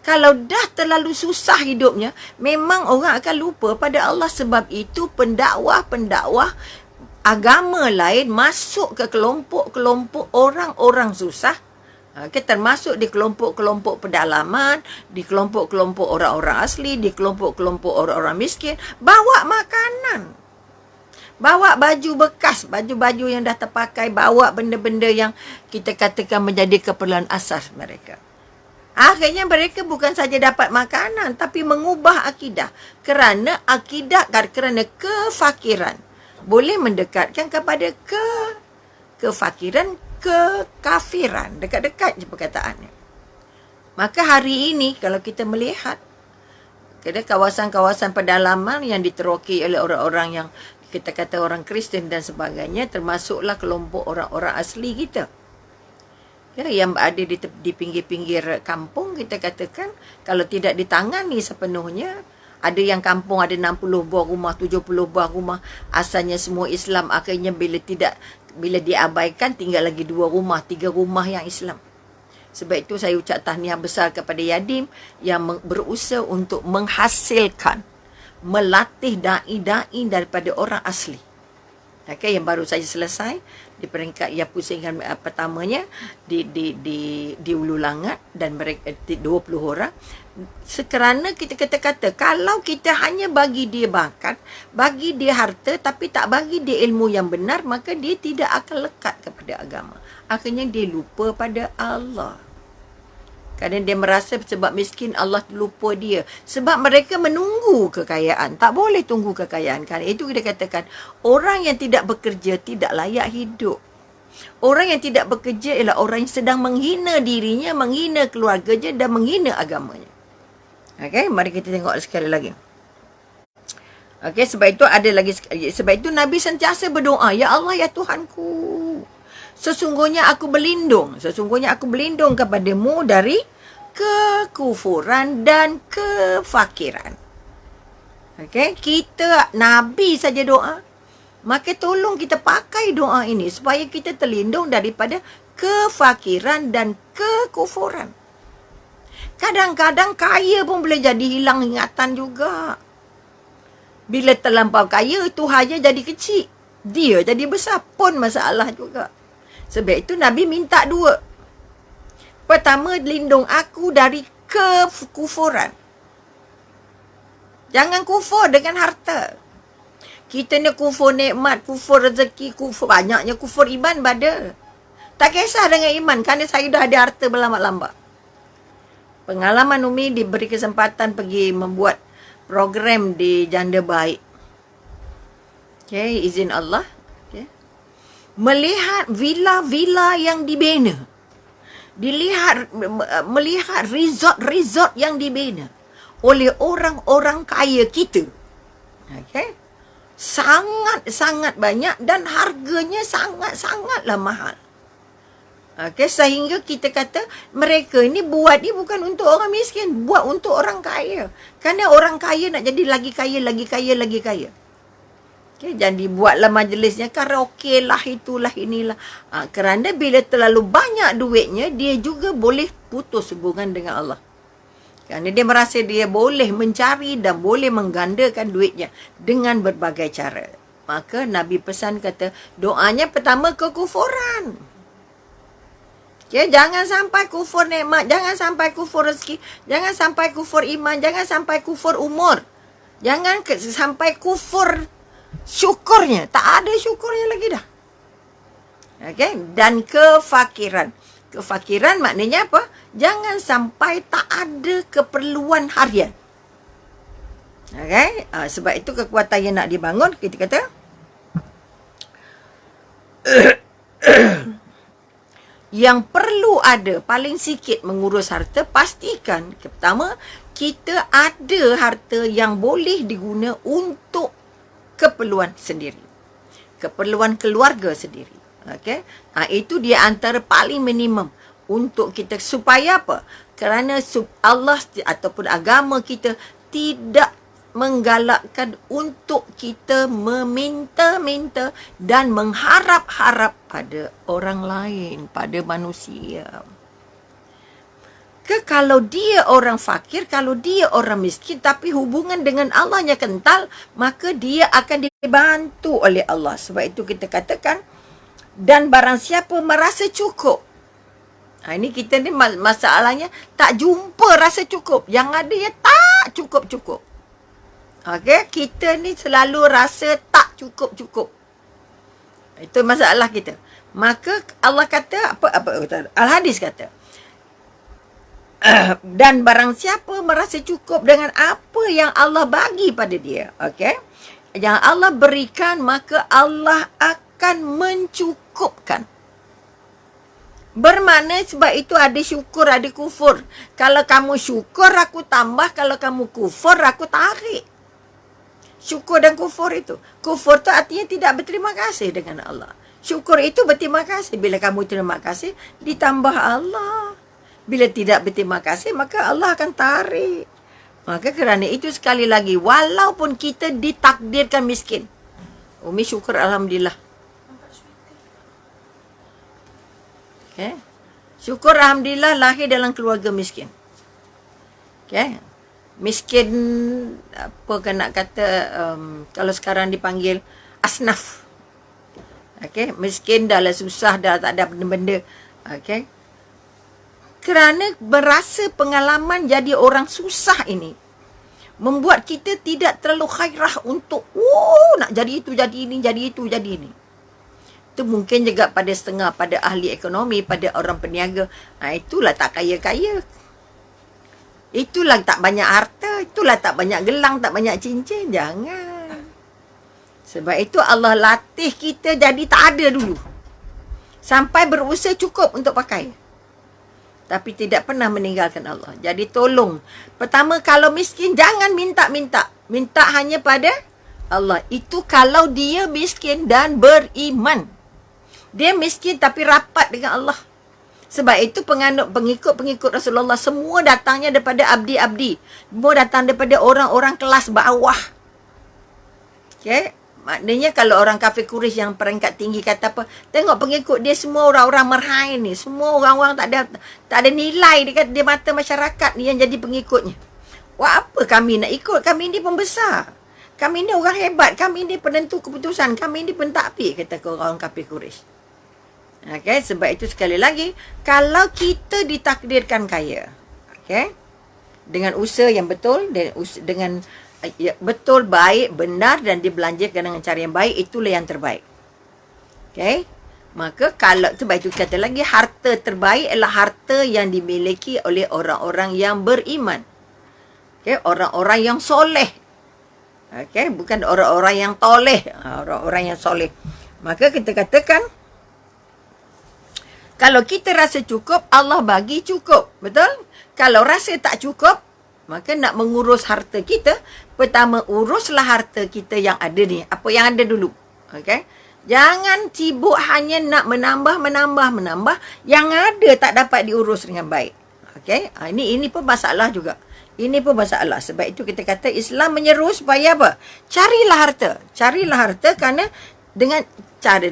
Kalau dah terlalu susah hidupnya, memang orang akan lupa pada Allah. Sebab itu pendakwah-pendakwah agama lain masuk ke kelompok-kelompok orang-orang susah. Termasuk di kelompok-kelompok pedalaman, di kelompok-kelompok orang-orang asli, di kelompok-kelompok orang-orang miskin. Bawa makanan. Bawa baju bekas, baju-baju yang dah terpakai, bawa benda-benda yang kita katakan menjadi keperluan asas mereka. Akhirnya mereka bukan saja dapat makanan, tapi mengubah akidah. Kerana kefakiran boleh mendekatkan kepada kefakiran, kekafiran. Dekat-dekat je perkataannya. Maka hari ini kalau kita melihat kawasan-kawasan pedalaman yang diteroki oleh orang-orang yang kita kata orang Kristian dan sebagainya, termasuklah kelompok orang-orang asli kita. Ya, yang ada di pinggir-pinggir kampung, kita katakan kalau tidak ditangani sepenuhnya, ada yang kampung ada 60 buah rumah, 70 buah rumah, asalnya semua Islam, akhirnya bila diabaikan tinggal lagi 2 rumah, 3 rumah yang Islam. Sebab itu saya ucap tahniah besar kepada Yadim yang berusaha untuk menghasilkan, melatih da'i-da'i daripada orang asli. Okay, yang baru saja selesai di peringkat yang pusingan pertamanya di Ulu Langat, dan mereka 20 orang. Sekerana kita kata kalau kita hanya bagi dia bakat, bagi dia harta, tapi tak bagi dia ilmu yang benar, maka dia tidak akan lekat kepada agama. Akhirnya dia lupa pada Allah. Kerana dia merasa sebab miskin Allah lupa dia. Sebab mereka menunggu kekayaan. Tak boleh tunggu kekayaan. Kerana itu kita katakan, orang yang tidak bekerja tidak layak hidup. Orang yang tidak bekerja ialah orang yang sedang menghina dirinya, menghina keluarganya dan menghina agamanya. Okey, mari kita tengok sekali lagi. Okey, sebab itu Nabi sentiasa berdoa, ya Allah, ya Tuhanku, sesungguhnya aku berlindung kepadamu dari kekufuran dan kefakiran. Okey, kita Nabi saja doa. Maka tolong kita pakai doa ini supaya kita terlindung daripada kefakiran dan kekufuran. Kadang-kadang kaya pun boleh jadi hilang ingatan juga. Bila terlampau kaya, Tuhannya jadi kecil, dia jadi besar pun masalah juga. Sebab itu Nabi minta 2. Pertama, lindung aku dari kekufuran. Jangan kufur dengan harta. Kita ni kufur nikmat, kufur rezeki, kufur banyaknya, kufur iman pada. Tak kisah dengan iman, kerana saya dah ada harta berlambat-lambat. Pengalaman Umi diberi kesempatan pergi membuat program di Janda Baik. Okay, izin Allah. Okay. Melihat villa-villa yang dibina. Melihat resort-resort yang dibina oleh orang-orang kaya kita. Okay. Sangat-sangat banyak dan harganya sangat-sangatlah mahal. Okay, sehingga kita kata mereka ni buat ni bukan untuk orang miskin, buat untuk orang kaya. Kerana orang kaya nak jadi lagi kaya. Okay, jadi buatlah majlisnya karaoke lah, itulah inilah. Kerana bila terlalu banyak duitnya, dia juga boleh putus hubungan dengan Allah. Kerana dia merasa dia boleh mencari dan boleh menggandakan duitnya dengan berbagai cara. Maka Nabi pesan kata, doanya pertama kekufuran. Okay, jangan sampai kufur nikmat, jangan sampai kufur rezeki, jangan sampai kufur iman, jangan sampai kufur umur. Jangan sampai kufur syukurnya. Tak ada syukurnya lagi dah. Okay? Dan kefakiran. Kefakiran maknanya apa? Jangan sampai tak ada keperluan harian. Okay? Sebab itu kekuatan yang nak dibangun, kita kata yang perlu ada paling sikit mengurus harta, pastikan pertama kita ada harta yang boleh diguna untuk keperluan sendiri, keperluan keluarga sendiri. Okey, itu dia antara paling minimum untuk kita, supaya apa? Kerana Allah ataupun agama kita tidak menggalakkan untuk kita meminta-minta dan mengharap-harap pada orang lain, pada manusia. Maka kalau dia orang fakir, kalau dia orang miskin, tapi hubungan dengan Allahnya kental, maka dia akan dibantu oleh Allah. Sebab itu kita katakan, dan barang siapa merasa cukup. Ini kita ni masalahnya, tak jumpa rasa cukup. Yang ada ya tak cukup-cukup. Okey, kita ni selalu rasa tak cukup-cukup. Itu masalah kita. Maka Allah kata, Al-Hadis kata, dan barang siapa merasa cukup dengan apa yang Allah bagi pada dia, okey, yang Allah berikan, maka Allah akan mencukupkan. Bermakna sebab itu ada syukur, ada kufur. Kalau kamu syukur, aku tambah. Kalau kamu kufur, aku tarik. Syukur dan kufur itu. Kufur tu artinya tidak berterima kasih dengan Allah. Syukur itu berterima kasih. Bila kamu terima kasih, ditambah Allah. Bila tidak berterima kasih, maka Allah akan tarik. Maka kerana itu sekali lagi, walaupun kita ditakdirkan miskin. Umi syukur Alhamdulillah. Okay. Syukur Alhamdulillah lahir dalam keluarga miskin. Okay. Miskin, apa kan nak kata, kalau sekarang dipanggil asnaf. Okay. Miskin dah lah susah, dah tak ada benda-benda. Okay. Kerana berasa pengalaman jadi orang susah ini, membuat kita tidak terlalu khairah untuk, nak jadi itu, jadi ini, jadi itu, jadi ini. Itu mungkin juga pada setengah, pada ahli ekonomi, pada orang peniaga. Itulah tak kaya-kaya. Itulah tak banyak harta. Itulah tak banyak gelang, tak banyak cincin. Jangan. Sebab itu Allah latih kita jadi tak ada dulu. Sampai berusaha cukup untuk pakai. Tapi tidak pernah meninggalkan Allah. Jadi tolong. Pertama, kalau miskin, jangan minta-minta. Minta hanya pada Allah. Itu kalau dia miskin dan beriman. Dia miskin tapi rapat dengan Allah. Sebab itu pengikut-pengikut Rasulullah semua datangnya daripada abdi-abdi. Semua datang daripada orang-orang kelas bawah. Okay? Maknanya kalau orang kafir Quraisy yang peringkat tinggi kata apa, tengok pengikut dia semua orang-orang merhain ni. Semua orang-orang tak ada nilai dekat dia mata masyarakat ni yang jadi pengikutnya. Wah, apa kami nak ikut? Kami ni pembesar. Kami ni orang hebat. Kami ni penentu keputusan. Kami ni pentakbir, kata orang kafir Quraisy. Okay, sebab itu sekali lagi, kalau kita ditakdirkan kaya, okay, dengan usaha yang betul, dengan betul, baik, benar dan dibelanjakan dengan cara yang baik, itulah yang terbaik. Okay, maka kalau sebab itu kata lagi, harta terbaik adalah harta yang dimiliki oleh orang-orang yang beriman. Okay, orang-orang yang soleh. Okay, bukan orang-orang yang toleh, orang-orang yang soleh. Maka kita katakan, kalau kita rasa cukup, Allah bagi cukup. Betul? Kalau rasa tak cukup, maka nak mengurus harta kita, pertama uruslah harta kita yang ada ni. Apa yang ada dulu. Okay? Jangan sibuk hanya nak menambah. Yang ada tak dapat diurus dengan baik. Okay? Ini pun masalah juga. Ini pun masalah. Sebab itu kita kata Islam menyeru supaya apa? Carilah harta. Carilah harta kerana dengan cara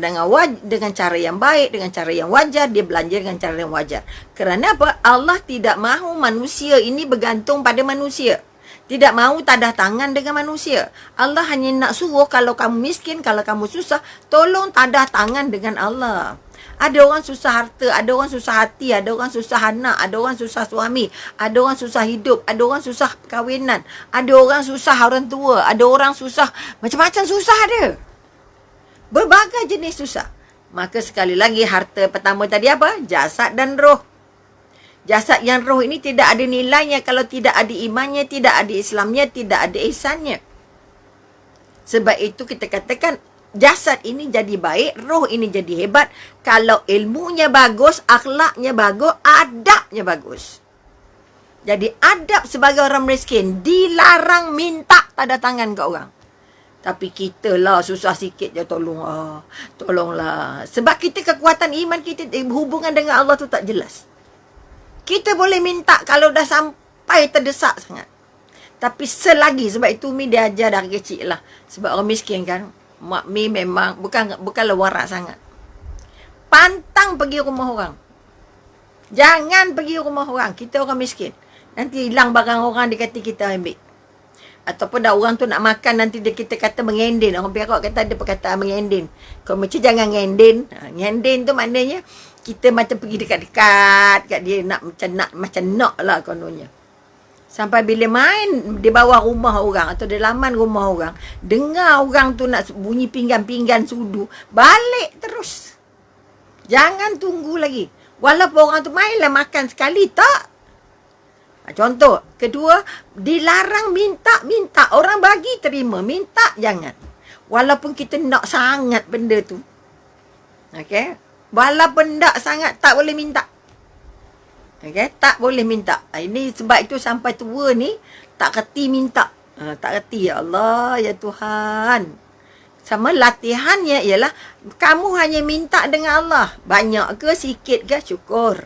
yang baik, dengan cara yang wajar, dia belanja dengan cara yang wajar. Kerana apa? Allah tidak mahu manusia ini bergantung pada manusia. Tidak mahu tadah tangan dengan manusia. Allah hanya nak suruh kalau kamu miskin, kalau kamu susah, tolong tadah tangan dengan Allah. Ada orang susah harta, ada orang susah hati, ada orang susah anak, ada orang susah suami, ada orang susah hidup, ada orang susah perkahwinan, ada orang susah orang tua, ada orang susah, macam-macam susah ada. Berbagai jenis susah. Maka sekali lagi harta pertama tadi apa? Jasad dan roh. Jasad yang roh ini tidak ada nilainya kalau tidak ada imannya, tidak ada Islamnya, tidak ada ihsannya. Sebab itu kita katakan jasad ini jadi baik, roh ini jadi hebat kalau ilmunya bagus, akhlaknya bagus, adabnya bagus. Jadi adab sebagai orang miskin dilarang minta tanda tangan ke orang. Tapi kita lah susah sikit je tolonglah. Sebab kita kekuatan iman kita, hubungan dengan Allah tu tak jelas. Kita boleh minta kalau dah sampai terdesak sangat. Tapi selagi, sebab itu Mi dia ajar dari kecil lah. Sebab orang miskin kan, Mak Mi memang bukanlah warak sangat. Pantang pergi rumah orang. Jangan pergi rumah orang. Kita orang miskin. Nanti hilang barang orang, dia kata kita ambil. Ataupun dah orang tu nak makan, nanti dia kita kata mengendin. Orang Perak kata ada perkataan mengendin. Kau macam jangan ngendin. Ngendin tu maknanya kita macam pergi dekat-dekat kat dia, nak macam nak lah kononnya. Sampai bila main di bawah rumah orang atau di laman rumah orang, dengar orang tu nak bunyi pinggan-pinggan sudu, balik terus. Jangan tunggu lagi. Walaupun orang tu mainlah makan sekali, tak. Contoh. Kedua, dilarang minta. Orang bagi terima. Minta jangan. Walaupun kita nak sangat benda tu. Okay. Walaupun nak sangat, tak boleh minta. Okay. Tak boleh minta. Ini sebab itu sampai tua ni, tak reti minta. Tak reti. Ya Allah, ya Tuhan. Sama latihannya ialah, kamu hanya minta dengan Allah. Banyak ke, sikit ke, syukur.